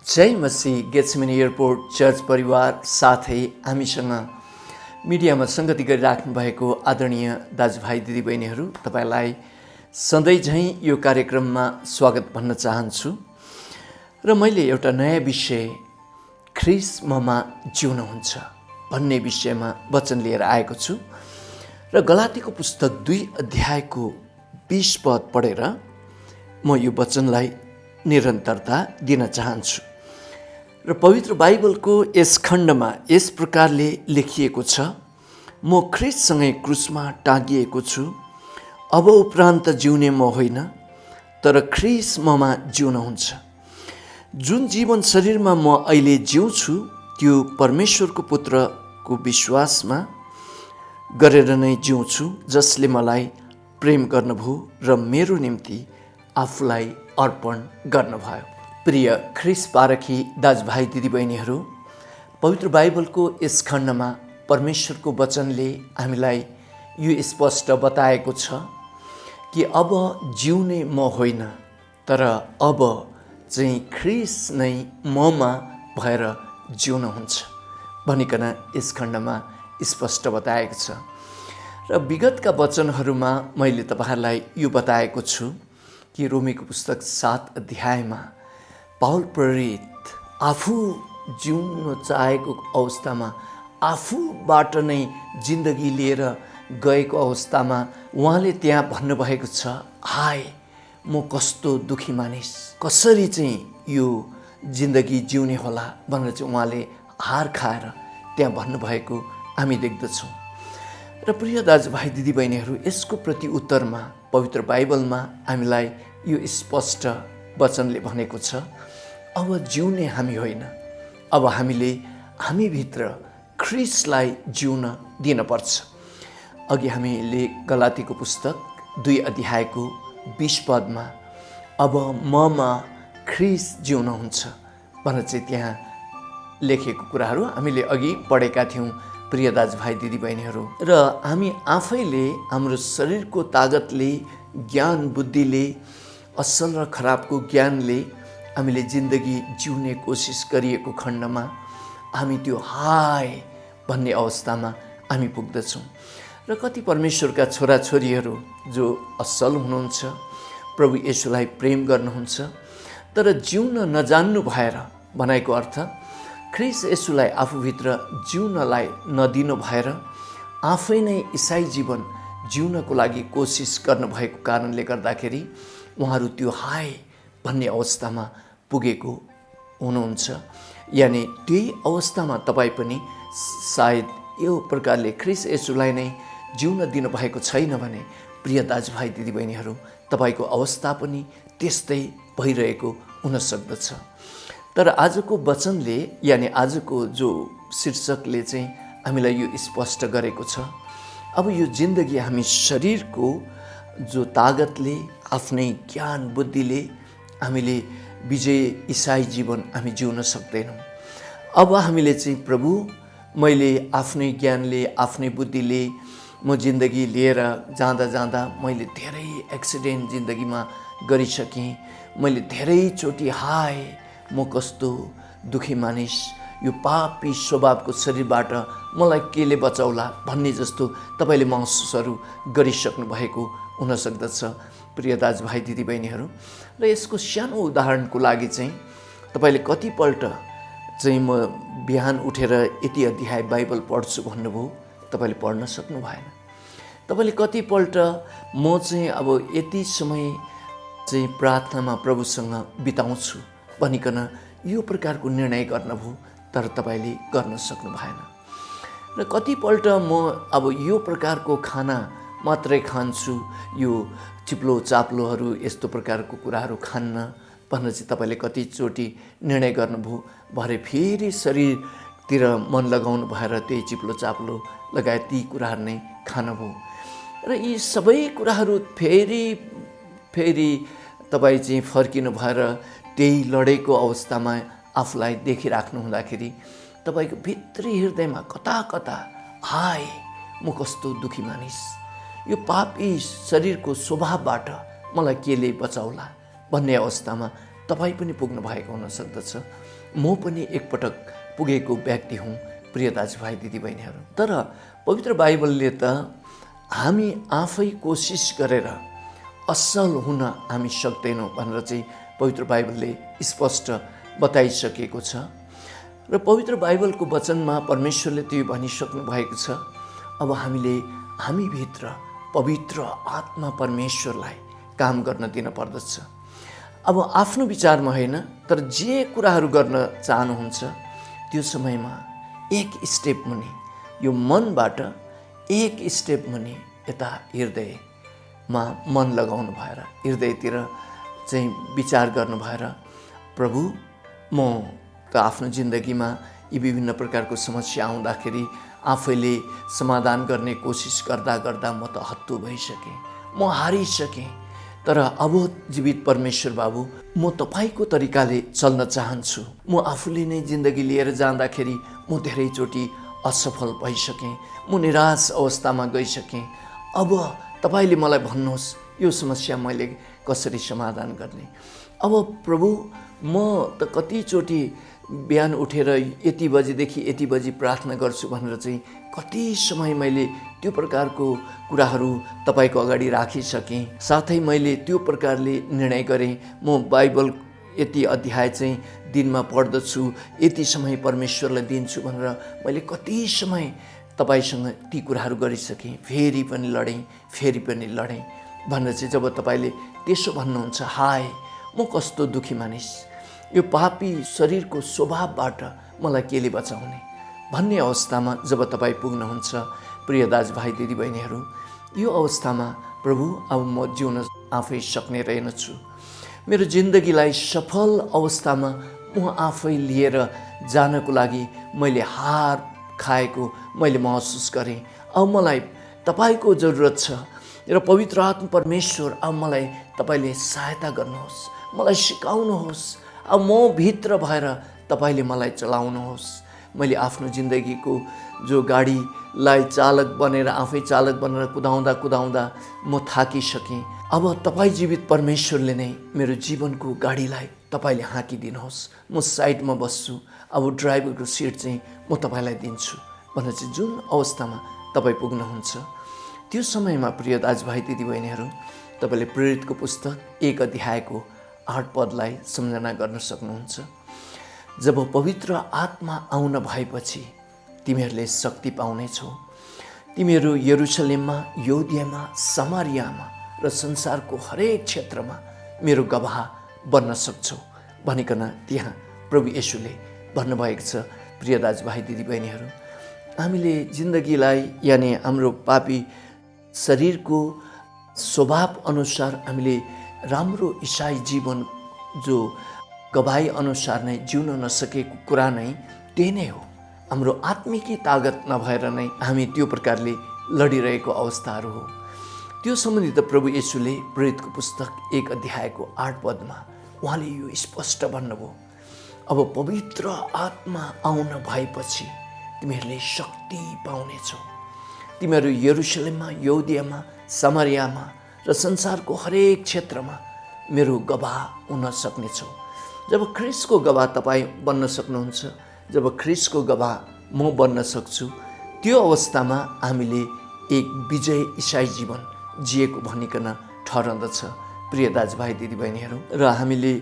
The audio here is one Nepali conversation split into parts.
जय मसीह गेट्समेनी एयरपोर्ट चर्च परिवार साथै हामीसँग मिडियामा सङ्गति गरिराख्नु भएको आदरणीय दाजुभाइ दिदीबहिनीहरू, तपाईँलाई सधैँ झैँ यो कार्यक्रममा स्वागत भन्न चाहन्छु। र मैले एउटा नयाँ विषय ख्रीष्ट ममा जिउन हुन्छ भन्ने विषयमा वचन लिएर आएको छु र गलातीको पुस्तक 2 अध्यायको 20 पद पढेर म यो वचनलाई निरन्तरता दिन चाहन्छु। र पवित्र बाइबलको यस खण्डमा यस प्रकारले लेखिएको छ, म ख्रीष्टसँगै क्रुसमा टाँगिएको छु। अब उपरान्त जिउने म होइन, तर ख्रीष्ट ममा जिउन हुन्छ। जुन जीवन शरीरमा म अहिले जिउँछु त्यो परमेश्वरको पुत्रको विश्वासमा गरेर नै जिउँछु, जसले मलाई प्रेम गर्नुभयो र मेरो निम्ति आफूलाई अर्पण गर्नुभयो। प्रिय ख्रीष्ट पारखी दाजुभाइ दिदीबहिनीहरू, पवित्र बाइबलको यस खण्डमा परमेश्वरको वचनले हामीलाई यो स्पष्ट बताएको छ कि अब जिउने म होइन, तर अब चाहिँ ख्रीष्ट नै ममा भएर जिउन हुन्छ भनिकन यस खण्डमा स्पष्ट बताएको छ। र विगतका वचनहरूमा मैले तपाईँहरूलाई यो बताएको छु कि रोमीको पुस्तक 7 अध्यायमा पाउल प्रेरित आफू जिउन चाहेको अवस्थामा आफूबाट नै जिन्दगी लिएर गएको अवस्थामा उहाँले त्यहाँ भन्नुभएको छ, हाय म कस्तो दुखी मानिस, कसरी चाहिँ यो जिन्दगी जिउने होला भनेर चाहिँ उहाँले हार खाएर त्यहाँ भन्नुभएको हामी देख्दछौँ। र प्रिय दाजुभाइ दिदीबहिनीहरू, यसको प्रति उत्तरमा पवित्र बाइबलमा हामीलाई यो स्पष्ट वचनले भनेको छ, अब जिउने हामी होइन, अब हामीभित्र ख्रीष्टलाई जिउन दिनपर्छ। अघि हामीले गलातीको पुस्तक 2 अध्यायको 20 पदमा अब ममा ख्रीष्ट जिउन हुन्छ भनेर चाहिँ त्यहाँ लेखेको कुराहरू हामीले अघि पढेका थियौँ प्रिय दाजुभाइ दिदीबहिनीहरू। र हामी आफैले हाम्रो शरीरको तागतले, ज्ञान बुद्धिले, असल र खराबको ज्ञानले हामीले जिन्दगी जिउने कोसिस गरिएको खण्डमा हामी त्यो हाय भन्ने अवस्थामा हामी पुग्दछौँ। र कति परमेश्वरका छोराछोरीहरू जो असल हुनुहुन्छ, प्रभु येशूलाई प्रेम गर्नुहुन्छ, तर जिउन नजान्नु भएर, भनेको अर्थ ख्रीष्ट येशूलाई आफूभित्र जिउनलाई नदिनु भएर आफै नै इसाई जीवन जिउनको लागि कोसिस गर्नुभएको कारणले गर्दाखेरि उहाँहरू त्यो हाय भन्ने अवस्थामा पुगेको हुनुहुन्छ। यानि त्यही अवस्थामा तपाईँ पनि सायद यो प्रकारले ख्रीष्ट येशूलाई नै जिउन दिनुभएको छैन भने प्रिय दाजुभाइ दिदीबहिनीहरू, तपाईँको अवस्था पनि त्यस्तै भइरहेको हुन सक्दछ। तर आजको वचनले, यानि आजको जो शीर्षकले चाहिँ हामीलाई यो स्पष्ट गरेको छ, अब यो जिन्दगी हामी शरीरको जो तागतले, आफ्नै ज्ञान बुद्धिले हामीले विजय इसाई जीवन हामी जिउन सक्दैनौँ। अब हामीले चाहिँ प्रभु, मैले आफ्नै ज्ञानले, आफ्नै बुद्धिले म जिन्दगी लिएर जाँदा जाँदा मैले धेरै एक्सिडेन्ट जिन्दगीमा गरिसकेँ, मैले धेरैचोटि हाय म कस्तो दुखी मानिस, यो पापी स्वभावको शरीरबाट मलाई केले बचाउला भन्ने जस्तो तपाईँले महसुसहरू गरिसक्नु भएको हुन सक्दछ प्रिय दाजुभाइ दिदीबहिनीहरू। र यसको सानो उदाहरणको लागि चाहिँ तपाईँले कतिपल्ट चाहिँ म बिहान उठेर यति अध्याय बाइबल पढ्छु भन्नुभयो, तपाईँले पढ्न सक्नु भएन। तपाईँले कतिपल्ट म चाहिँ अब यति समय चाहिँ प्रार्थनामा प्रभुसँग बिताउँछु भनिकन यो प्रकारको निर्णय गर्नुभयो, तर तपाईँले गर्न सक्नु भएन। र कतिपल्ट म अब यो प्रकारको खाना मात्रै खान्छु, यो चिप्लो चाप्लोहरू यस्तो प्रकारको कुराहरू खान्न भनेर चाहिँ तपाईँले कतिचोटि निर्णय गर्नुभयो, भरे फेरि शरीरतिर मन लगाउनु भएर त्यही चिप्लो चाप्लो लगायत ती कुराहरू नै खानुभयो। र यी सबै कुराहरू फेरि तपाईँ चाहिँ फर्किनु भएर त्यही लडेको अवस्थामा आफूलाई देखिराख्नु हुँदाखेरि तपाईँको भित्री हृदयमा कता कता हाय म कस्तो दुखी मानिस, यो पापी शरीरको स्वभावबाट मलाई केले बचाउला भन्ने अवस्थामा तपाईँ पनि पुग्नु भएको हुन सक्दछ, म पनि एकपटक पुगेको व्यक्ति हुँ प्रिय दाजुभाइ दिदीबहिनीहरू। तर पवित्र बाइबलले त हामी आफै कोसिस गरेर असल हुन हामी सक्दैनौँ भनेर चाहिँ पवित्र बाइबलले स्पष्ट बताइसकेको छ। र पवित्र बाइबलको वचनमा परमेश्वरले त्यो भनिसक्नु भएको छ, अब हामीभित्र पवित्र आत्मा परमेश्वरलाई काम गर्न दिन पर्दछ। अब आफ्नो विचारमा होइन, तर जे कुराहरू गर्न चाहनुहुन्छ त्यो समयमा एक स्टेप मुनि, यो मनबाट एक स्टेप मुनि यता हृदयमा मन लगाउनु भएर, हृदयतिर चाहिँ विचार गर्नु भएर, प्रभु म त आफ्नो जिन्दगीमा यी विभिन्न प्रकारको समस्या आउँदाखेरि आफैले समाधान गर्ने कोसिस गर्दा गर्दा म त हत्तु भइसकेँ, म हारिसकेँ। तर अब जीवित परमेश्वर बाबु, म तपाईँको तरिकाले चल्न चाहन्छु। म आफूले नै जिन्दगी लिएर जाँदाखेरि म धेरैचोटि असफल भइसकेँ, म निराश अवस्थामा गइसकेँ। अब तपाईँले मलाई भन्नुहोस् यो समस्या मैले कसरी समाधान गर्ने। अब प्रभु म त कतिचोटि बिहान उठेर यति बजीदेखि यति बजी प्रार्थना गर्छु भनेर चाहिँ कति समय मैले त्यो प्रकारको कुराहरू तपाईँको अगाडि राखिसकेँ। साथै मैले त्यो प्रकारले निर्णय गरेँ, म बाइबल यति अध्याय चाहिँ दिनमा पढ्दछु, यति समय परमेश्वरलाई दिन्छु भनेर मैले कति समय तपाईँसँग ती कुराहरू गरिसकेँ। फेरि पनि लडेँ भनेर चाहिँ जब तपाईँले त्यसो भन्नुहुन्छ, हाय म कस्तो दुखी मानिस, यो पापी शरीरको स्वभावबाट मलाई केले बचाउने भन्ने अवस्थामा जब तपाईँ पुग्नुहुन्छ प्रिय दाजुभाइ दिदीबहिनीहरू, यो अवस्थामा प्रभु अब म जिउन आफै सक्ने रहेनछु। मेरो जिन्दगीलाई सफल अवस्थामा म आफै लिएर जानको लागि मैले हार खाएको मैले महसुस गरेँ। अब मलाई तपाईँको जरुरत छ र पवित्र आत्मा परमेश्वर अब मलाई तपाईँले सहायता गर्नुहोस्, मलाई सिकाउनुहोस्। अब म भित्र भएर तपाईँले मलाई चलाउनुहोस्। मैले आफ्नो जिन्दगीको जो गाडीलाई चालक बनेर आफै चालक बनेर कुदाउँदा म थाकिसकेँ। अब तपाईँ जीवित परमेश्वरले नै मेरो जीवनको गाडीलाई तपाईँले हाँकिदिनुहोस्। म साइडमा बस्छु, अब ड्राइभरको सिट चाहिँ म तपाईँलाई दिन्छु भनेर चाहिँ जुन अवस्थामा तपाईँ पुग्नुहुन्छ त्यो समयमा प्रिय दाजुभाइ दिदीबहिनीहरू, तपाईँले प्रेरितको पुस्तक 1 अध्यायको 8 पदलाई सम्झना गर्न सक्नुहुन्छ। जब पवित्र आत्मा आउन भएपछि तिमीहरूले शक्ति पाउनेछौ, तिमीहरू यरुशलेममा, यहुदियामा, समारियामा र संसारको हरेक क्षेत्रमा मेरो गवाह बन्न सक्छौ भनिकन त्यहाँ प्रभु येशूले भन्नुभएको छ। प्रिय दाजुभाइ दिदीबहिनीहरू, हामीले जिन्दगीलाई यानि हाम्रो पापी शरीरको स्वभाव अनुसार हामीले राम्रो इसाई जीवन जो गवाही अनुसार नै जिउन नसकेको कुरा नै त्यही नै हो। हाम्रो आत्मिकी तागत नभएर नै हामी त्यो प्रकारले लडिरहेको अवस्थाहरू हो। त्यो सम्बन्धी त प्रभु येशूले प्रेरितको पुस्तक 1 अध्यायको 8 पदमा उहाँले यो स्पष्ट भन्नुभयो, अब पवित्र आत्मा आउन भएपछि तिमीहरूले शक्ति पाउनेछौ, तिमीहरू यरुशलेममा, यहुदियामा, समारियामा र संसारको हरेक क्षेत्रमा मेरो गवाह हुन सक्नेछौ। जब ख्रिस्टको गवाह तपाईँ बन्न सक्नुहुन्छ, जब ख्रिस्टको गवाह म बन्न सक्छु, त्यो अवस्थामा हामीले एक विजय इसाई जीवन जिएको भनिकन ठहरन्दछ प्रिय दाजुभाइ दिदीबहिनीहरू। र हामीले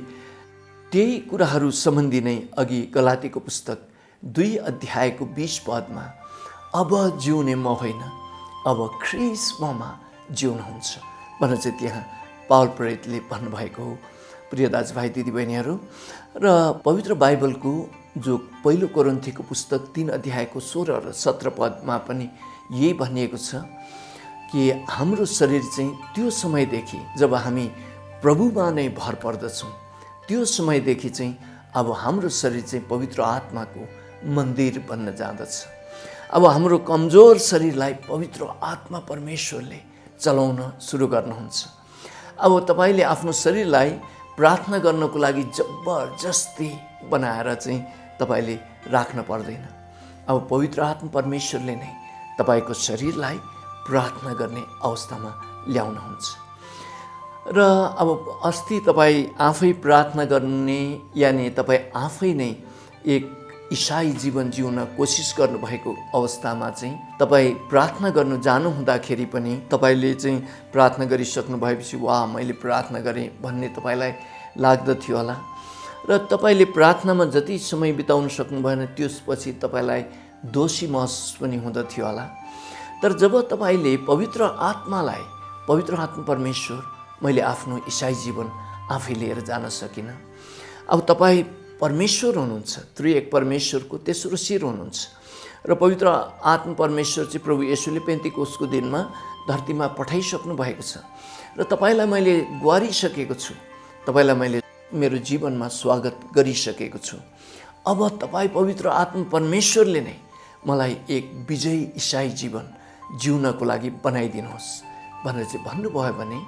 त्यही कुराहरू सम्बन्धी नै अघि गलातीको पुस्तक 2 अध्यायको 20 पदमा अब जिउने म होइन, अब ख्रिस्ट ममा जिउनुहुन्छ भनेर चाहिँ त्यहाँ पावल प्रेरितले भन्नुभएको हो प्रिय दाजुभाइ दिदीबहिनीहरू। र पवित्र बाइबलको जो पहिलो कोरिन्थीको पुस्तक 3 अध्यायको 16 र 17 पदमा पनि यही भनिएको छ कि हाम्रो शरीर चाहिँ त्यो समयदेखि जब हामी प्रभुमा नै भर पर्दछौँ, त्यो समयदेखि चाहिँ अब हाम्रो शरीर चाहिँ पवित्र आत्माको मन्दिर बन्न जाँदछ। अब हाम्रो कमजोर शरीरलाई पवित्र आत्मा परमेश्वरले चलाउन सुरु गर्नुहुन्छ। अब तपाईँले आफ्नो शरीरलाई प्रार्थना गर्नको लागि जबरजस्ती बनाएर चाहिँ तपाईँले राख्न पर्दैन। अब पवित्र आत्मा परमेश्वरले नै तपाईँको शरीरलाई प्रार्थना गर्ने अवस्थामा ल्याउनुहुन्छ। र अब अस्ति तपाईँ आफै प्रार्थना गर्ने यानि तपाईँ आफै नै एक इसाई जीवन जिउन कोसिस गर्नुभएको अवस्थामा चाहिँ तपाईँ प्रार्थना गर्नु जानुहुँदाखेरि पनि तपाईँले चाहिँ प्रार्थना गरिसक्नु भएपछि वाह मैले प्रार्थना गरेँ भन्ने तपाईँलाई लाग्दथ्यो होला र तपाईँले प्रार्थनामा जति समय बिताउन सक्नु भएन त्यसपछि तपाईँलाई दोषी महसुस पनि हुँदथ्यो होला। तर जब तपाईँले पवित्र आत्मा परमेश्वर मैले आफ्नो इसाई जीवन आफै लिएर जान सकिनँ। अब तपाईँ परमेश्वर हुनुहुन्छ, त्रिएक परमेश्वरको तेस्रो शिर हुनुहुन्छ र पवित्र आत्मा परमेश्वर चाहिँ प्रभु येशूले पेन्तिकोसको दिनमा धरतीमा पठाइसक्नु भएको छ र तपाईँलाई मैले ग्वारिसकेको छु, तपाईँलाई मैले मेरो जीवनमा स्वागत गरिसकेको छु। अब तपाईँ पवित्र आत्मा परमेश्वरले नै मलाई एक विजयी इसाई जीवन जिउनको लागि बनाइदिनुहोस् भनेर चाहिँ भन्नुभयो भने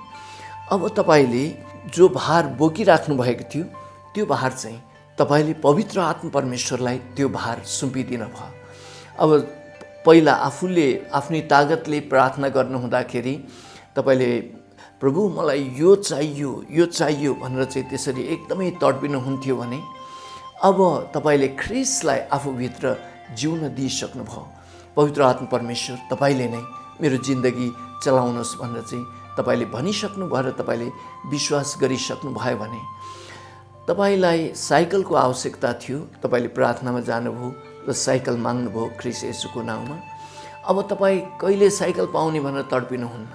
अब तपाईँले जो भार बोकिराख्नु भएको थियो त्यो भार चाहिँ तपाईँले पवित्र आत्मा परमेश्वरलाई त्यो भार सुम्पिदिनु भयो। अब पहिला आफूले आफ्नै तागतले प्रार्थना गर्नुहुँदाखेरि तपाईँले प्रभु मलाई यो चाहियो भनेर चाहिँ त्यसरी एकदमै तडपिनुहुन्थ्यो भने अब तपाईँले ख्रिस्टलाई आफूभित्र जिउन दिइसक्नुभयो। पवित्र आत्मा परमेश्वर तपाईँले नै मेरो जिन्दगी चलाउनुहोस् भनेर चाहिँ तपाईँले भनिसक्नु भयो र तपाईँले विश्वास गरिसक्नु भयो भने तपाईँलाई साइकलको आवश्यकता थियो, तपाईँले प्रार्थनामा जानुभयो र साइकल माग्नुभयो ख्रिस्ट येशूको नाउँमा। अब तपाईँ कहिले साइकल पाउने भनेर तडपिनुहुन्न।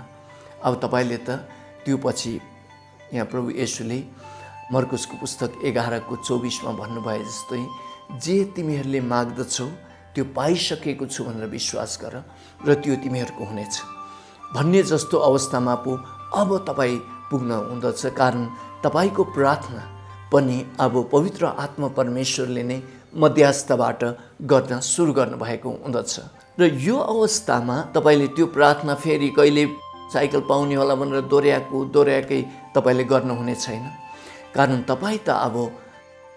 अब तपाईँले त त्यो पछि यहाँ प्रभु येशूले मर्कुसको पुस्तक 11:24 भन्नुभए जस्तै जे तिमीहरूले माग्दछौ त्यो पाइसकेको छु भनेर विश्वास गर र त्यो तिमीहरूको हुनेछ भन्ने जस्तो अवस्थामा पो अब तपाईँ पुग्न हुँदछ। कारण तपाईँको प्रार्थना पनि अब पवित्र आत्मा परमेश्वरले नै मध्यस्थबाट गर्न सुरु गर्नुभएको हुँदछ र यो अवस्थामा तपाईँले त्यो प्रार्थना फेरि कहिले साइकल पाउने होला भनेर दोहोऱ्याएकै तपाईँले गर्नुहुने छैन। कारण तपाईँ त अब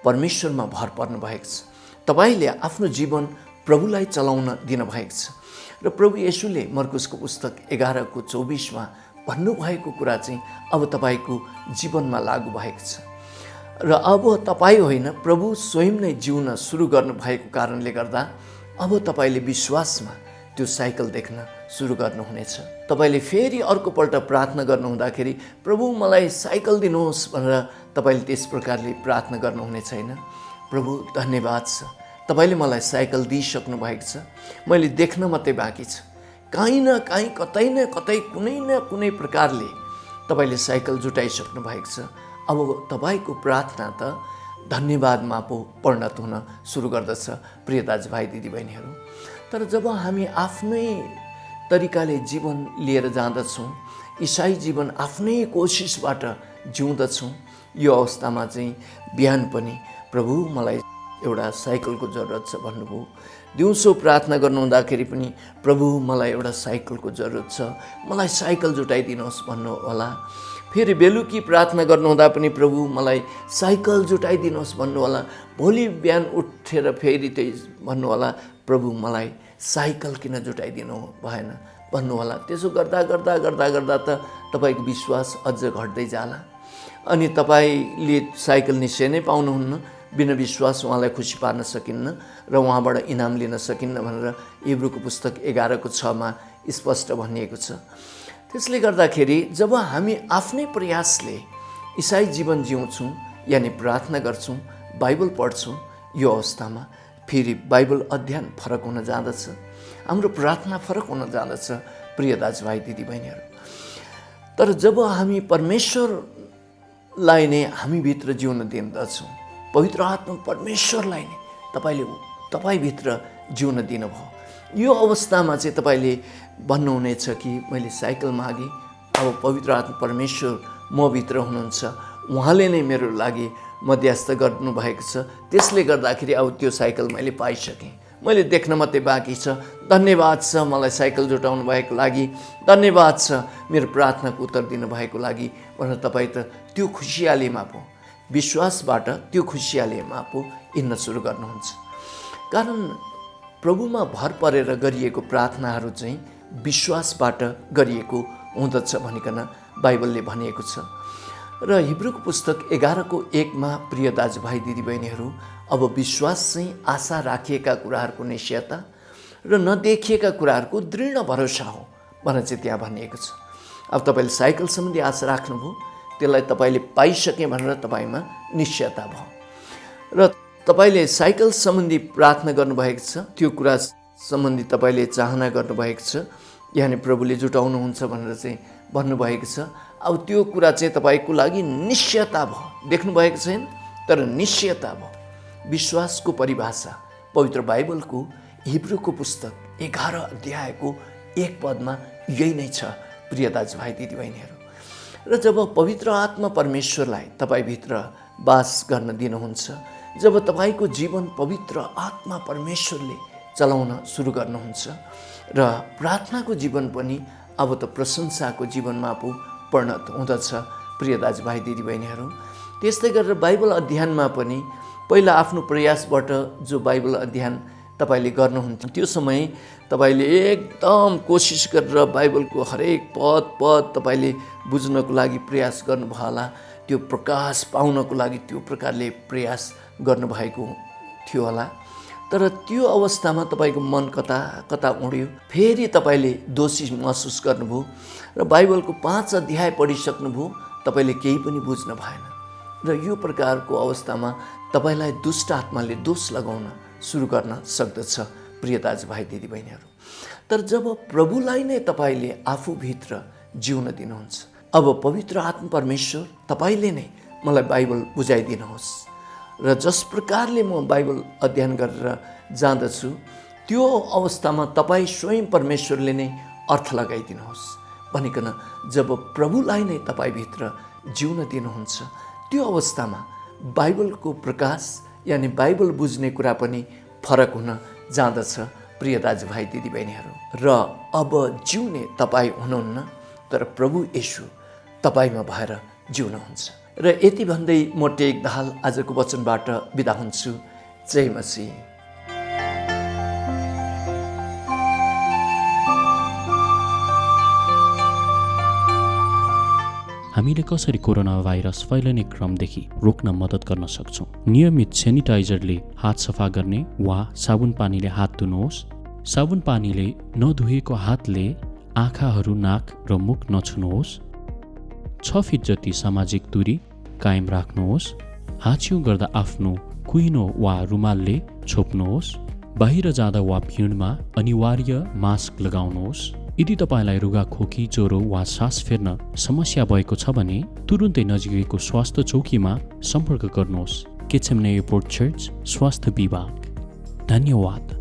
परमेश्वरमा भर पर्नु भएको छ। तपाईँले आफ्नो जीवन प्रभुलाई चलाउन दिनुभएको छ र प्रभु येशूले मर्कुसको पुस्तक 11:24 भन्नुभएको कुरा चाहिँ अब तपाईँको जीवनमा लागू भएको छ र अब तपाईँ होइन प्रभु स्वयं नै जिउन सुरु गर्नुभएको कारणले गर्दा अब तपाईँले विश्वासमा त्यो साइकल देख्न सुरु गर्नुहुनेछ। तपाईँले फेरि अर्कोपल्ट प्रार्थना गर्नुहुँदाखेरि प्रभु मलाई साइकल दिनुहोस् भनेर तपाईँले त्यस प्रकारले प्रार्थना गर्नुहुने छैन। प्रभु धन्यवाद छ, तपाईँले मलाई साइकल दिइसक्नु भएको छ, मैले देख्न मात्रै बाँकी छ। काहीँ न काहीँ कतै न कतै कुनै न कुनै प्रकारले तपाईँले साइकल जुटाइसक्नु भएको छ। अब तपाईँको प्रार्थना त धन्यवादमा पो परिणत हुन सुरु गर्दछ प्रिय दाजुभाइ दिदीबहिनीहरू। तर जब हामी आफ्नै तरिकाले जीवन लिएर जाँदछौँ, इसाई जीवन आफ्नै कोसिसबाट जिउँदछौँ, यो अवस्थामा चाहिँ बिहान पनि प्रभु मलाई एउटा साइकलको जरुरत छ भन्नुभयो। दिउँसो प्रार्थना गर्नुहुँदाखेरि पनि प्रभु मलाई एउटा साइकलको जरुरत छ, मलाई साइकल जुटाइदिनुहोस् भन्नु होला। फेरि बेलुकी प्रार्थना गर्नुहुँदा पनि प्रभु मलाई साइकल जुटाइदिनुहोस् भन्नु होला। भोलि बिहान उठेर फेरि त्यही भन्नु होला प्रभु मलाई साइकल किन जुटाइदिनु भएन भन्नु होला। त्यसो गर्दा गर्दा गर्दा गर्दा त तपाईँको विश्वास अझ घट्दै जाला अनि तपाईँले साइकल निश्चय नै पाउनुहुन्न। बिना विश्वास उहाँलाई खुसी पार्न सकिन्न र उहाँबाट इनाम लिन सकिन्न भनेर इब्रूको पुस्तक 11:6 स्पष्ट भनिएको छ। त्यसले गर्दाखेरि जब हामी आफ्नै प्रयासले इसाई जीवन जिउँछौँ यानि प्रार्थना गर्छौँ, बाइबल पढ्छौँ, यो अवस्थामा फेरि बाइबल अध्ययन फरक हुन जाँदछ, हाम्रो प्रार्थना फरक हुन जाँदछ प्रिय दाजुभाइ दिदीबहिनीहरू। तर जब हामी परमेश्वरलाई नै हामीभित्र जिउन दिँदछौँ, पवित्र आत्मा परमेश्वरलाई नै तपाईँभित्र जिउन दिनुभयो, यो अवस्थामा चाहिँ तपाईँले भन्नुहुनेछ कि मैले साइकल मागेँ, अब पवित्र आत्मा परमेश्वर मभित्र हुनुहुन्छ, उहाँले नै मेरो लागि मध्यस्थ गर्नुभएको छ, त्यसले गर्दाखेरि अब त्यो साइकल मैले पाइसकेँ, मैले देख्न मात्रै बाँकी छ। धन्यवाद छ मलाई साइकल जुटाउनु भएको लागि, धन्यवाद छ मेरो प्रार्थनाको उत्तर दिनुभएको लागि भनेर तपाईँ त त्यो खुसियालीमा पो, विश्वासबाट त्यो खुसियालीमा पो हिँड्न सुरु गर्नुहुन्छ। कारण प्रभुमा भर परेर गरिएको प्रार्थनाहरू चाहिँ विश्वासबाट गरिएको हुँदछ भनिकन बाइबलले भनिएको छ। र हिब्रूको पुस्तक 11:1 प्रिय दाजुभाइ दिदीबहिनीहरू, अब विश्वास चाहिँ आशा राखिएका कुराहरूको निश्चयता र नदेखिएका कुराहरूको दृढ भरोसा हो भनेर चाहिँ त्यहाँ भनिएको छ। अब तपाईँले साइकल सम्बन्धी आशा राख्नुभयो, त्यसलाई तपाईँले पाइसकेँ भनेर तपाईँमा निश्चयता भयो। र तपाईँले साइकल सम्बन्धी प्रार्थना गर्नुभएको छ, त्यो कुरा सम्बन्धी तपाईँले चाहना गर्नुभएको छ, यानि प्रभुले जुटाउनुहुन्छ भनेर चाहिँ भन्नुभएको छ। अब त्यो कुरा चाहिँ तपाईँको लागि निश्चयता भयो, देख्नुभएको छैन तर निश्चयता भयो। विश्वासको परिभाषा पवित्र बाइबलको हिब्रूको पुस्तक 11:1 यही नै छ प्रिय दाजुभाइ दिदीबहिनीहरू। र जब पवित्र आत्मा परमेश्वरलाई तपाईँभित्र वास गर्न दिनुहुन्छ, जब तपाईँको जीवन पवित्र आत्मा परमेश्वरले चलाउन सुरु गर्नुहुन्छ र प्रार्थनाको जीवन पनि अब त प्रशंसाको जीवनमा पो परिणत हुँदछ प्रिय दाजुभाइ दिदीबहिनीहरू। त्यस्तै गरेर बाइबल अध्ययनमा पनि पहिला आफ्नो प्रयासबाट जो बाइबल अध्ययन तपाईँले गर्नुहुन्थ्यो, त्यो समय तपाईँले एकदम कोसिस गरेर बाइबलको हरेक पद तपाईँले बुझ्नको लागि प्रयास गर्नुभयो होला, त्यो प्रकाश पाउनको लागि त्यो प्रकारले प्रयास गर्नुभएको थियो होला। तर त्यो अवस्थामा तपाईँको मन कता कता उड्यो, फेरि तपाईँले दोषी महसुस गर्नुभयो र बाइबलको 5 अध्याय पढिसक्नुभयो, तपाईँले केही पनि बुझ्न भएन। र यो प्रकारको अवस्थामा तपाईँलाई दुष्ट आत्माले दोष लगाउन सुरु गर्न सक्दछ प्रिय दाजुभाइ दिदीबहिनीहरू। तर जब प्रभुलाई नै तपाईँले आफूभित्र जिउन दिनुहुन्छ, अब पवित्र आत्मा परमेश्वर तपाईँले नै मलाई बाइबल बुझाइदिनुहोस् र जस प्रकारले म बाइबल अध्ययन गरेर जाँदछु, त्यो अवस्थामा तपाईँ स्वयं परमेश्वरले नै अर्थ लगाइदिनुहोस् भनिकन जब प्रभुलाई नै तपाईँभित्र जिउन दिनुहुन्छ, त्यो अवस्थामा बाइबलको प्रकाश यानि बाइबल बुझ्ने कुरा पनि फरक हुन जाँदछ प्रिय दाजुभाइ दिदीबहिनीहरू। र अब जिउने तपाईँ हुनुहुन्न, तर प्रभु येशू तपाईँमा भएर जिउनुहुन्छ। र यति भन्दै म टेक दाहाल आजको वचनबाट बिदा हुन्छु। जय मसीह। हामीले कसरी कोरोना भाइरस फैलिने क्रमदेखि रोक्न मद्दत गर्न सक्छौँ? नियमित सेनिटाइजरले हात सफा गर्ने वा साबुन पानीले हात धुनुहोस्। साबुन पानीले नधुएको हातले आँखाहरू, नाक र मुख नछुनुहोस्। 6 फिट जति सामाजिक दूरी कायम राख्नुहोस्। हाँच्यौँ गर्दा आफ्नो कुइनो वा रुमालले छोप्नुहोस्। बाहिर जाँदा वा भिडमा अनिवार्य मास्क लगाउनुहोस्। यदि तपाईँलाई रुगा खोकी, ज्वरो वा सास फेर्न समस्या भएको छ भने तुरुन्तै नजिकैको स्वास्थ्य चौकीमा सम्पर्क गर्नुहोस्। गेटसेमने एयरपोर्ट चर्च स्वास्थ्य विभाग। धन्यवाद।